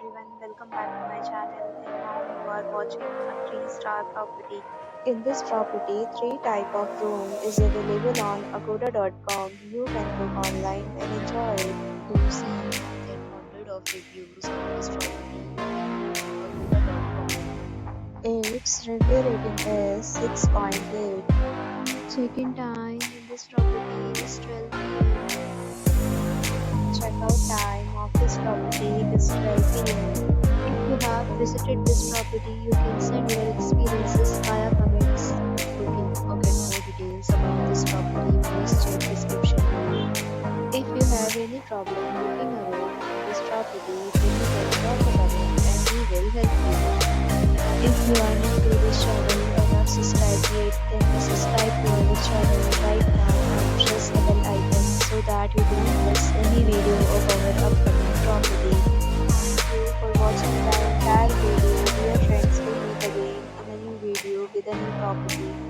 everyone, welcome back to my channel and now you are watching a 3-star property. In this property, 3 type of room is available on agoda.com. You can book online and enjoy it. To see more than 100 of reviews on this property, agoda.com. Its review rating is 6.8. Check-in time in this property is 12 p.m. Checkout time of this property is 12 p.m. If you have visited this property, you can send your experiences via comments. Booking or get more details about this property, please check description below. If you have any problem booking a room in this property, then you can drop a comment and we will help you. If you are new to this channel or not subscribed yet, then subscribe to our channel right now and press the bell icon so that you don't miss any video of our upcoming property. Thank you for watching the entire video. Dear friends, will meet again in a new video with a new property.